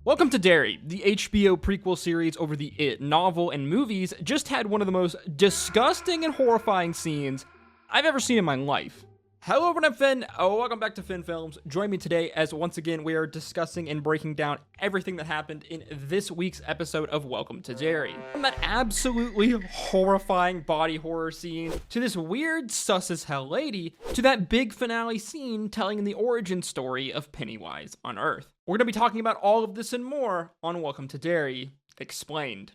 Welcome to Derry. The HBO prequel series over the It novel and movies just had one of the most disgusting and horrifying scenes I've ever seen in my life. Hello everyone, I'm Finn. Welcome back to Finn Films. Join me today as once again we are discussing and breaking down everything that happened in this week's episode of Welcome to Derry. From that absolutely horrifying body horror scene, to this weird sus as hell lady, to that big finale scene telling the origin story of Pennywise on Earth. We're going to be talking about all of this and more on Welcome to Derry Explained.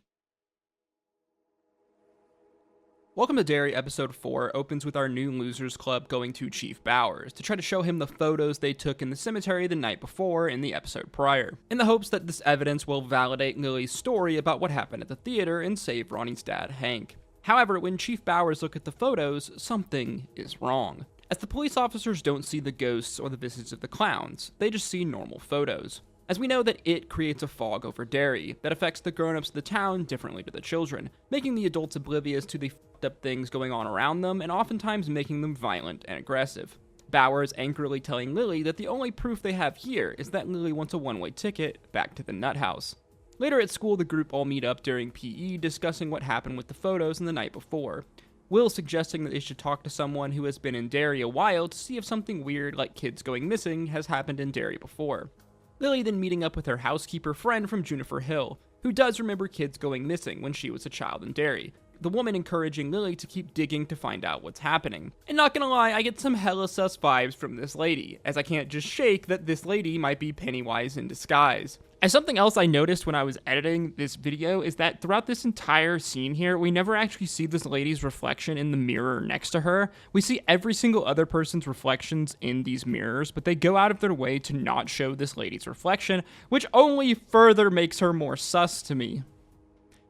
Welcome to Derry episode 4 opens with our new losers club going to Chief Bowers to try to show him the photos they took in the cemetery the night before in the episode prior, in the hopes that this evidence will validate Lily's story about what happened at the theater and save Ronnie's dad, Hank. However, when Chief Bowers look at the photos, something is wrong, as the police officers don't see the ghosts or the visits of the clowns, they just see normal photos. As we know that it creates a fog over Derry that affects the grown-ups of the town differently to the children, making the adults oblivious to the f***ed up things going on around them and oftentimes making them violent and aggressive. Bowers angrily telling Lily that the only proof they have here is that Lily wants a one-way ticket back to the nut house. Later at school, the group all meet up during PE discussing what happened with the photos in the night before. Will suggesting that they should talk to someone who has been in Derry a while to see if something weird like kids going missing has happened in Derry before. Lily then meeting up with her housekeeper friend from Juniper Hill, who does remember kids going missing when she was a child in Derry, the woman encouraging Lily to keep digging to find out what's happening. And not gonna lie, I get some hella sus vibes from this lady, as I can't just shake that this lady might be Pennywise in disguise. As something else I noticed when I was editing this video is that throughout this entire scene here, we never actually see this lady's reflection in the mirror next to her. We see every single other person's reflections in these mirrors, but they go out of their way to not show this lady's reflection, which only further makes her more sus to me.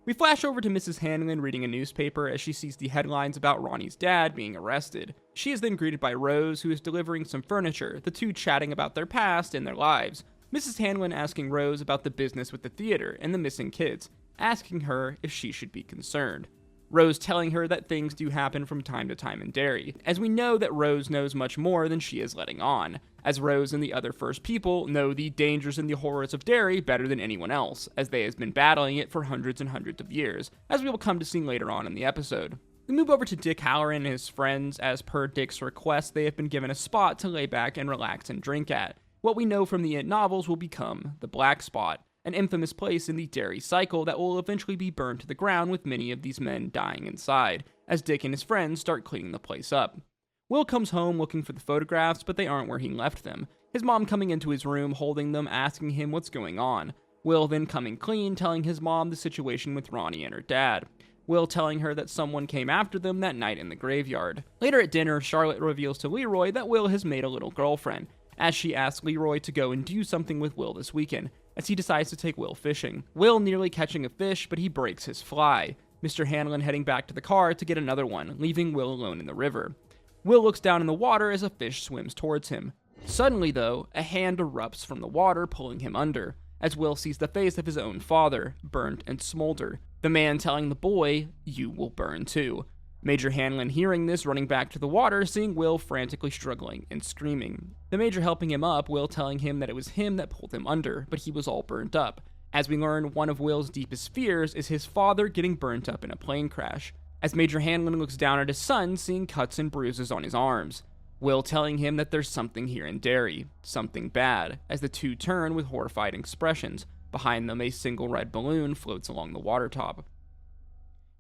We flash over to Mrs. Hanlon reading a newspaper as she sees the headlines about Ronnie's dad being arrested. She is then greeted by Rose, who is delivering some furniture, the two chatting about their past and their lives. Mrs. Hanlon asking Rose about the business with the theater and the missing kids, asking her if she should be concerned. Rose telling her that things do happen from time to time in Derry, as we know that Rose knows much more than she is letting on, as Rose and the other First People know the dangers and the horrors of Derry better than anyone else, as they have been battling it for hundreds and hundreds of years, as we will come to see later on in the episode. We move over to Dick Halloran and his friends. As per Dick's request, they have been given a spot to lay back and relax and drink at. What we know from the It novels will become the Black Spot, an infamous place in the Derry cycle that will eventually be burned to the ground with many of these men dying inside, as Dick and his friends start cleaning the place up. Will comes home looking for the photographs, but they aren't where he left them, his mom coming into his room holding them, asking him what's going on. Will then coming clean, telling his mom the situation with Ronnie and her dad. Will telling her that someone came after them that night in the graveyard. Later at dinner, Charlotte reveals to Leroy that Will has made a little girlfriend, as she asks Leroy to go and do something with Will this weekend, as he decides to take Will fishing. Will nearly catching a fish, but he breaks his fly. Mr. Hanlon heading back to the car to get another one, leaving Will alone in the river. Will looks down in the water as a fish swims towards him. Suddenly, though, a hand erupts from the water, pulling him under, as Will sees the face of his own father, burnt and smolder, the man telling the boy, "You will burn too." Major Hanlon hearing this, running back to the water, seeing Will frantically struggling and screaming. The Major helping him up, Will telling him that it was him that pulled him under, but he was all burnt up. As we learn, one of Will's deepest fears is his father getting burnt up in a plane crash, as Major Hanlon looks down at his son, seeing cuts and bruises on his arms. Will telling him that there's something here in Derry, something bad, as the two turn with horrified expressions. Behind them, a single red balloon floats along the water top.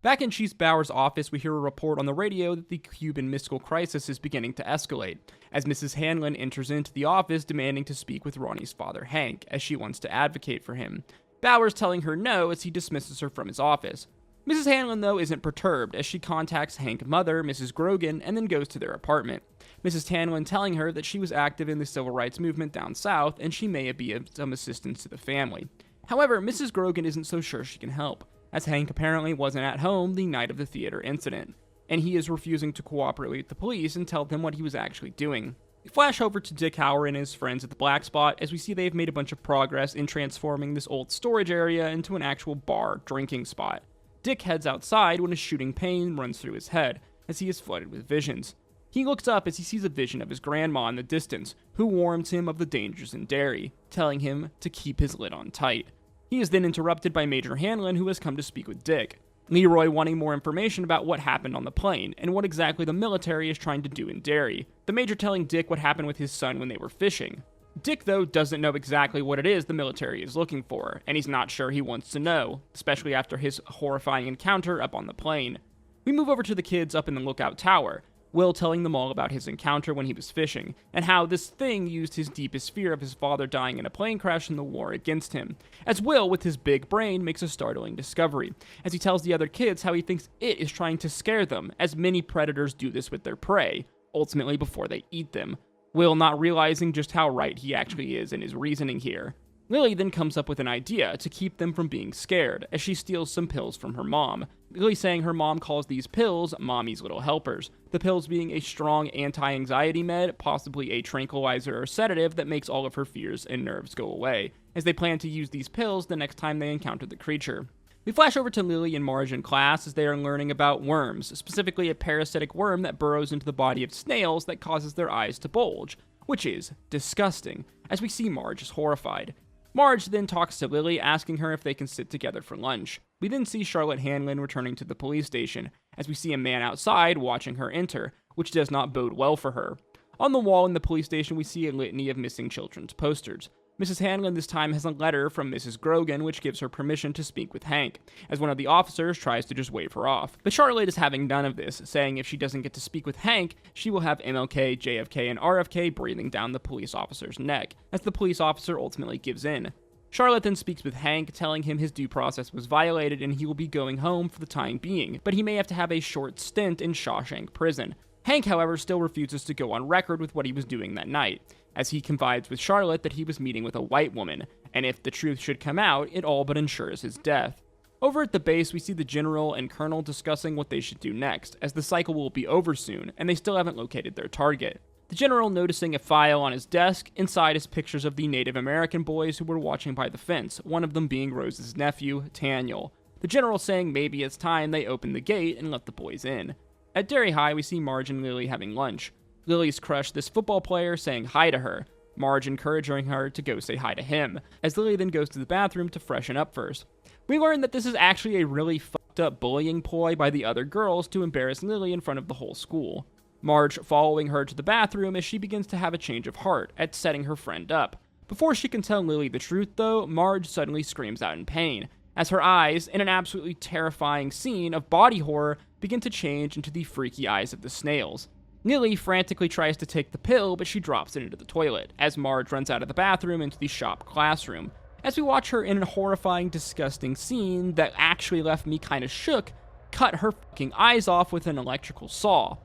Back in Chief Bowers' office, we hear a report on the radio that the Cuban Missile Crisis is beginning to escalate, as Mrs. Hanlon enters into the office demanding to speak with Ronnie's father, Hank, as she wants to advocate for him. Bowers telling her no as he dismisses her from his office. Mrs. Hanlon, though, isn't perturbed as she contacts Hank's mother, Mrs. Grogan, and then goes to their apartment. Mrs. Hanlon telling her that she was active in the civil rights movement down south and she may be of some assistance to the family. However, Mrs. Grogan isn't so sure she can help, as Hank apparently wasn't at home the night of the theater incident, and he is refusing to cooperate with the police and tell them what he was actually doing. We flash over to Dick Halloran and his friends at the Black Spot as we see they've made a bunch of progress in transforming this old storage area into an actual bar drinking spot. Dick heads outside when a shooting pain runs through his head, as he is flooded with visions. He looks up as he sees a vision of his grandma in the distance, who warns him of the dangers in Derry, telling him to keep his lid on tight. He is then interrupted by Major Hanlon, who has come to speak with Dick. Leroy wanting more information about what happened on the plane, and what exactly the military is trying to do in Derry. The Major telling Dick what happened with his son when they were fishing. Dick, though, doesn't know exactly what it is the military is looking for, and he's not sure he wants to know, especially after his horrifying encounter up on the plane. We move over to the kids up in the lookout tower, Will telling them all about his encounter when he was fishing, and how this thing used his deepest fear of his father dying in a plane crash in the war against him, as Will, with his big brain, makes a startling discovery, as he tells the other kids how he thinks it is trying to scare them, as many predators do this with their prey, ultimately before they eat them. Will not realizing just how right he actually is in his reasoning here. Lily then comes up with an idea to keep them from being scared, as she steals some pills from her mom. Lily saying her mom calls these pills Mommy's Little Helpers, the pills being a strong anti-anxiety med, possibly a tranquilizer or sedative that makes all of her fears and nerves go away, as they plan to use these pills the next time they encounter the creature. We flash over to Lily and Marge in class as they are learning about worms, specifically a parasitic worm that burrows into the body of snails that causes their eyes to bulge, which is disgusting, as we see Marge is horrified. Marge then talks to Lily, asking her if they can sit together for lunch. We then see Charlotte Hanlon returning to the police station, as we see a man outside watching her enter, which does not bode well for her. On the wall in the police station, we see a litany of missing children's posters. Mrs. Hanlon this time has a letter from Mrs. Grogan, which gives her permission to speak with Hank, as one of the officers tries to just wave her off. But Charlotte is having none of this, saying if she doesn't get to speak with Hank, she will have MLK, JFK, and RFK breathing down the police officer's neck, as the police officer ultimately gives in. Charlotte then speaks with Hank, telling him his due process was violated and he will be going home for the time being, but he may have to have a short stint in Shawshank Prison. Hank, however, still refuses to go on record with what he was doing that night, as he confides with Charlotte that he was meeting with a white woman, and if the truth should come out, it all but ensures his death. Over at the base, we see the General and Colonel discussing what they should do next, as the cycle will be over soon, and they still haven't located their target. The General noticing a file on his desk, inside is pictures of the Native American boys who were watching by the fence, one of them being Rose's nephew, Taniel. The General saying maybe it's time they open the gate and let the boys in. At Derry High, we see Marge and Lily having lunch. Lily's crushed this football player, saying hi to her. Marge encouraging her to go say hi to him, as Lily then goes to the bathroom to freshen up first. We learn that this is actually a really fucked up bullying ploy by the other girls to embarrass Lily in front of the whole school. Marge following her to the bathroom as she begins to have a change of heart at setting her friend up. Before she can tell Lily the truth though, Marge suddenly screams out in pain, as her eyes, in an absolutely terrifying scene of body horror, begin to change into the freaky eyes of the snails. Lily frantically tries to take the pill, but she drops it into the toilet, as Marge runs out of the bathroom into the shop classroom. As we watch her in a horrifying, disgusting scene that actually left me kinda shook, cut her fucking eyes off with an electrical saw.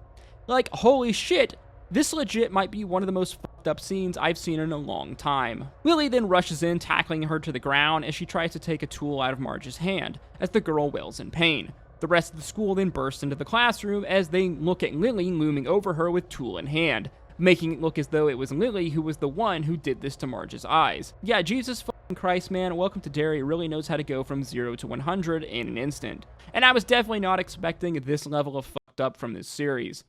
Like, holy shit, this legit might be one of the most fucked up scenes I've seen in a long time. Lily then rushes in, tackling her to the ground as she tries to take a tool out of Marge's hand, as the girl wails in pain. The rest of the school then bursts into the classroom as they look at Lily looming over her with tool in hand, making it look as though it was Lily who was the one who did this to Marge's eyes. Yeah, Jesus fucking Christ, man, Welcome to Derry really knows how to go from 0 to 100 in an instant. And I was definitely not expecting this level of fucked up from this series.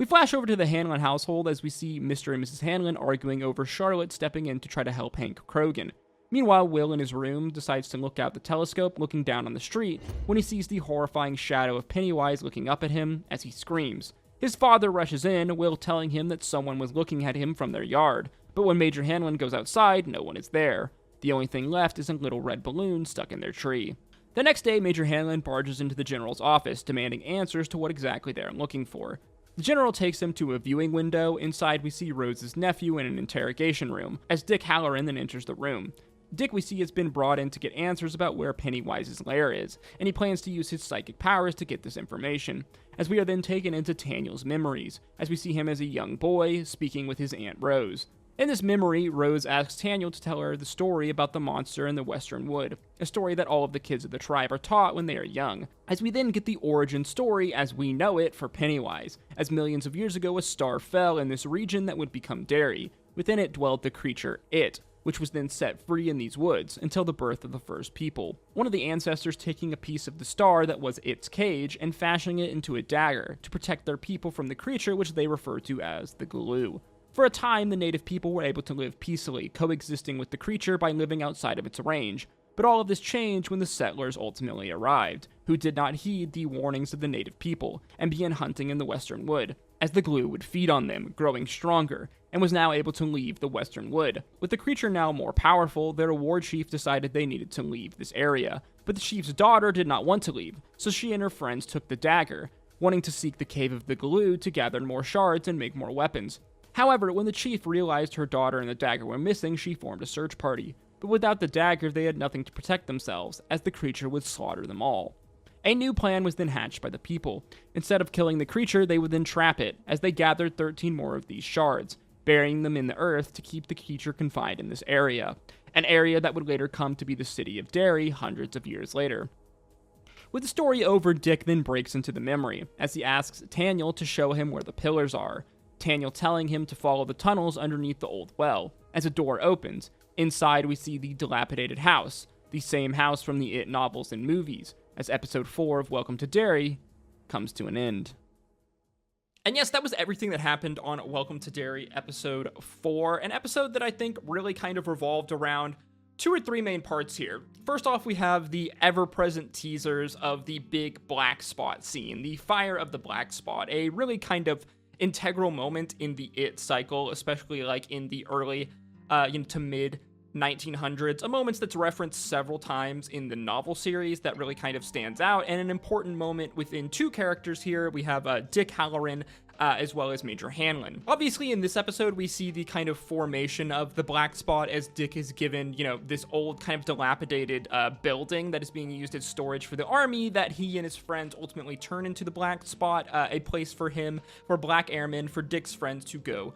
We flash over to the Hanlon household as we see Mr. and Mrs. Hanlon arguing over Charlotte stepping in to try to help Hank Krogan. Meanwhile, Will in his room decides to look out the telescope, looking down on the street, when he sees the horrifying shadow of Pennywise looking up at him as he screams. His father rushes in, Will telling him that someone was looking at him from their yard, but when Major Hanlon goes outside, no one is there. The only thing left is a little red balloon stuck in their tree. The next day, Major Hanlon barges into the General's office, demanding answers to what exactly they are looking for. The General takes him to a viewing window. Inside, we see Rose's nephew in an interrogation room, as Dick Halloran then enters the room. Dick, we see, has been brought in to get answers about where Pennywise's lair is, and he plans to use his psychic powers to get this information, as we are then taken into Taniel's memories, as we see him as a young boy, speaking with his Aunt Rose. In this memory, Rose asks Taniel to tell her the story about the monster in the Western Wood, a story that all of the kids of the tribe are taught when they are young, as we then get the origin story as we know it for Pennywise, as millions of years ago a star fell in this region that would become Derry. Within it dwelled the creature It, which was then set free in these woods until the birth of the first people. One of the ancestors taking a piece of the star that was its cage and fashioning it into a dagger to protect their people from the creature which they refer to as the glue. For a time, the native people were able to live peacefully, coexisting with the creature by living outside of its range. But all of this changed when the settlers ultimately arrived, who did not heed the warnings of the native people and began hunting in the western wood, as the glue would feed on them, growing stronger, and was now able to leave the western wood. With the creature now more powerful, their war chief decided they needed to leave this area, but the chief's daughter did not want to leave, so she and her friends took the dagger, wanting to seek the cave of the glue to gather more shards and make more weapons. However, when the chief realized her daughter and the dagger were missing, she formed a search party. But without the dagger, they had nothing to protect themselves, as the creature would slaughter them all. A new plan was then hatched by the people. Instead of killing the creature, they would then trap it, as they gathered 13 more of these shards, burying them in the earth to keep the creature confined in this area, an area that would later come to be the city of Derry hundreds of years later. With the story over, Dick then breaks into the memory, as he asks Taniel to show him where the pillars are, Taniel telling him to follow the tunnels underneath the old well. As a door opens, inside we see the dilapidated house, the same house from the It novels and movies, as episode 4 of Welcome to Derry comes to an end. And yes, that was everything that happened on Welcome to Derry episode 4, an episode that I think really kind of revolved around 2 or 3 main parts here. First off, we have the ever-present teasers of the big black spot scene, the fire of the black spot, a really kind of integral moment in the It cycle, especially like in the early to mid 1900s, a moment that's referenced several times in the novel series that really kind of stands out, and an important moment within 2 characters here. We have Dick Halloran as well as Major Hanlon. Obviously, in this episode, we see the kind of formation of the black spot as Dick is given, this old kind of dilapidated building that is being used as storage for the army that he and his friends ultimately turn into the black spot, a place for black airmen, for Dick's friends to go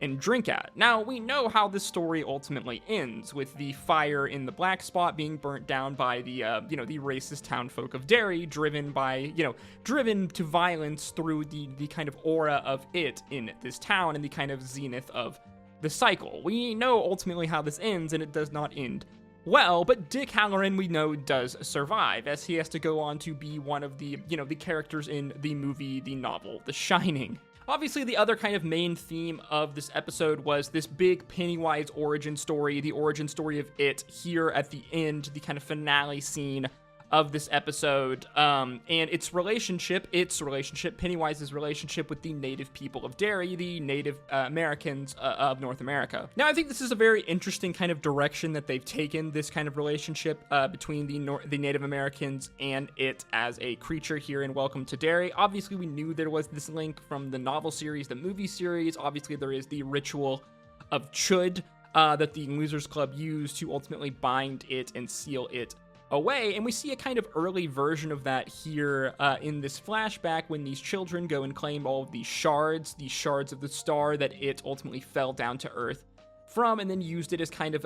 and drink at. Now, we know how this story ultimately ends, with the fire in the black spot being burnt down by the racist townfolk of Derry, driven to violence through the kind of aura of It in this town and the kind of zenith of the cycle. We know ultimately how this ends, and it does not end well, but Dick Halloran, we know, does survive, as he has to go on to be one of the characters in the movie, the novel, The Shining. Obviously, the other kind of main theme of this episode was this big Pennywise origin story, the origin story of It here at the end, the kind of finale scene of this episode, and Pennywise's relationship with the native people of Derry, the Native Americans of North America. Now, I think this is a very interesting kind of direction that they've taken, this kind of relationship between the Native Americans and It as a creature here in Welcome to Derry. Obviously, we knew there was this link from the novel series, the movie series. Obviously, there is the ritual of Chud that the Losers Club used to ultimately bind It and seal It away, and we see a kind of early version of that here in this flashback when these children go and claim all of these shards of the star that It ultimately fell down to earth from, and then used it as kind of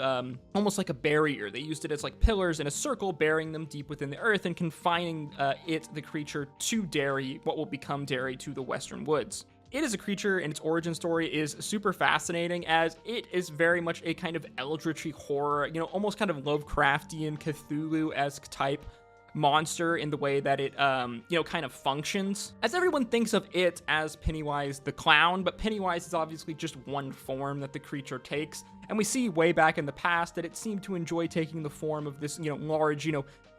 almost like a barrier. They used it as like pillars in a circle, burying them deep within the earth and confining the creature, to Derry, what will become Derry, to the western woods. It as a creature and its origin story is super fascinating, as it is very much a kind of eldritch horror, almost kind of Lovecraftian, Cthulhu-esque type monster in the way that it, kind of functions. As everyone thinks of It as Pennywise the clown, but Pennywise is obviously just one form that the creature takes, and we see way back in the past that it seemed to enjoy taking the form of this, large,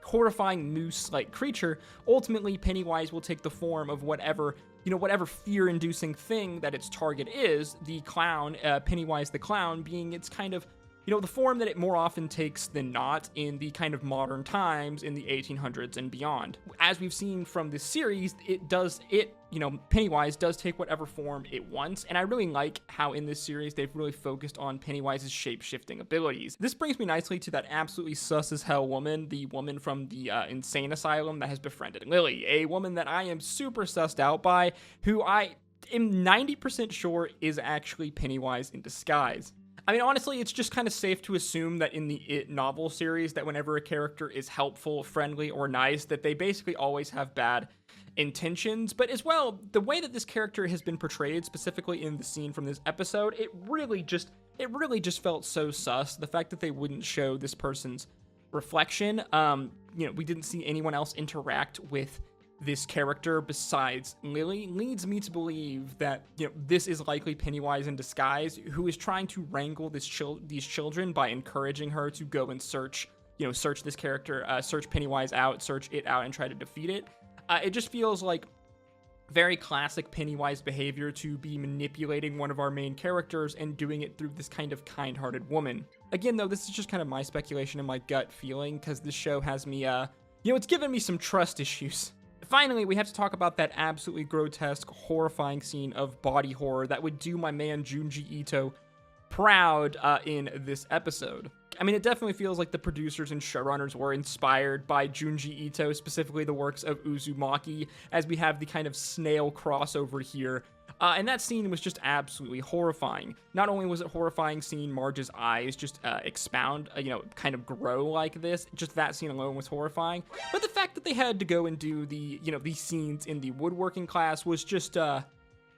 horrifying moose-like creature. Ultimately, Pennywise will take the form of whatever fear-inducing thing that its target is, the clown, Pennywise the clown, being its kind of, the form that it more often takes than not in the kind of modern times in the 1800s and beyond. As we've seen from this series, Pennywise does take whatever form it wants, and I really like how in this series they've really focused on Pennywise's shape-shifting abilities. This brings me nicely to that absolutely sus as hell woman, the woman from the insane asylum that has befriended Lily, a woman that I am super sussed out by, who I am 90% sure is actually Pennywise in disguise. I mean, honestly, it's just kind of safe to assume that in the It novel series, that whenever a character is helpful, friendly, or nice, that they basically always have bad intentions. But as well, the way that this character has been portrayed, specifically in the scene from this episode, it really just it really just felt so sus. The fact that they wouldn't show this person's reflection, we didn't see anyone else interact with this character besides Lily, leads me to believe that this is likely Pennywise in disguise, who is trying to wrangle these children by encouraging her to go and search this character, search Pennywise out, search it out, and try to defeat it. It just feels like very classic Pennywise behavior to be manipulating one of our main characters and doing it through this kind of kind-hearted woman. Again, though, this is just kind of my speculation and my gut feeling, because this show has me, it's given me some trust issues. Finally, we have to talk about that absolutely grotesque, horrifying scene of body horror that would do my man Junji Ito proud in this episode. I mean, it definitely feels like the producers and showrunners were inspired by Junji Ito, specifically the works of Uzumaki, as we have the kind of snail crossover here. And that scene was just absolutely horrifying. Not only was it horrifying seeing Marge's eyes just expound, kind of grow like this, just that scene alone was horrifying. But the fact that they had to go and do these scenes in the woodworking class was just,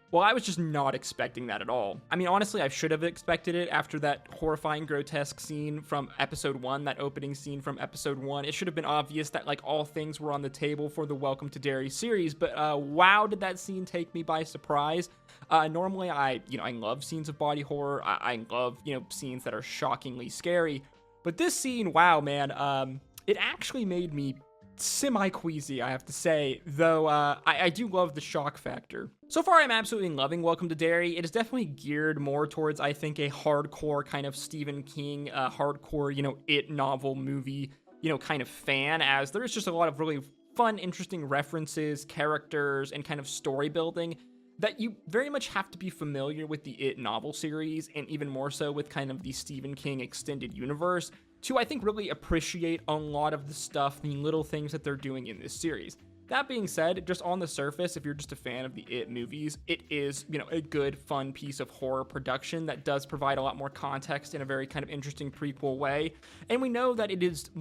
well, I was just not expecting that at all. I mean, honestly, I should have expected it after that horrifying, grotesque scene from episode 1, that opening scene from episode 1. It should have been obvious that, all things were on the table for the Welcome to Derry series, but wow, did that scene take me by surprise. Normally, I love scenes of body horror. I love, scenes that are shockingly scary. But this scene, wow, man, it actually made me semi-queasy, I have to say, though I do love the shock factor. So far, I'm absolutely loving Welcome to Derry. It is definitely geared more towards, I think, a hardcore kind of Stephen King, hardcore, It novel movie, kind of fan, as there is just a lot of really fun, interesting references, characters, and kind of story building that you very much have to be familiar with the It novel series, and even more so with kind of the Stephen King extended universe, to, I think, really appreciate a lot of the stuff, the little things that they're doing in this series. That being said, just on the surface, if you're just a fan of the It movies, it is, a good, fun piece of horror production that does provide a lot more context in a very kind of interesting prequel way. And we know that it is,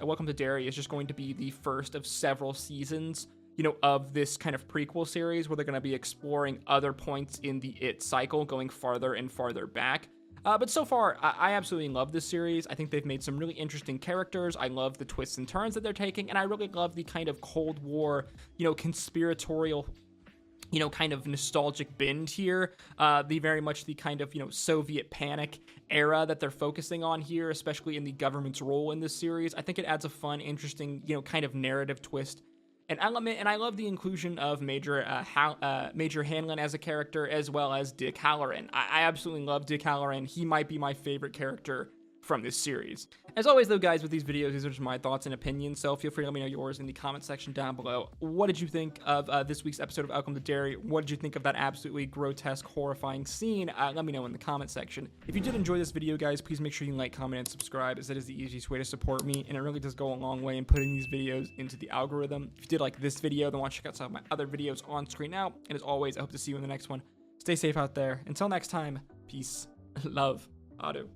Welcome to Derry is just going to be the first of several seasons, of this kind of prequel series where they're going to be exploring other points in the It cycle, going farther and farther back. But so far, I absolutely love this series. I think they've made some really interesting characters. I love the twists and turns that they're taking, and I really love the kind of Cold War, conspiratorial, kind of nostalgic bend here. The very much the kind of, Soviet panic era that they're focusing on here, especially in the government's role in this series. I think it adds a fun, interesting, kind of narrative twist and element, and I love the inclusion of Major Hanlon as a character, as well as Dick Halloran. I absolutely love Dick Halloran. He might be my favorite character from this series. As always, though, guys, with these videos, these are just my thoughts and opinions, so feel free to let me know yours in the comment section down below. What did you think of this week's episode of Welcome to Derry? What did you think of that absolutely grotesque, horrifying scene? Let me know in the comment section. If you did enjoy this video, guys, please make sure you like, comment, and subscribe, as that is the easiest way to support me, and it really does go a long way in putting these videos into the algorithm. If you did like this video, then want to check out some of my other videos on screen now, and as always, I hope to see you in the next one. Stay safe out there. Until next time, peace, love, Adu.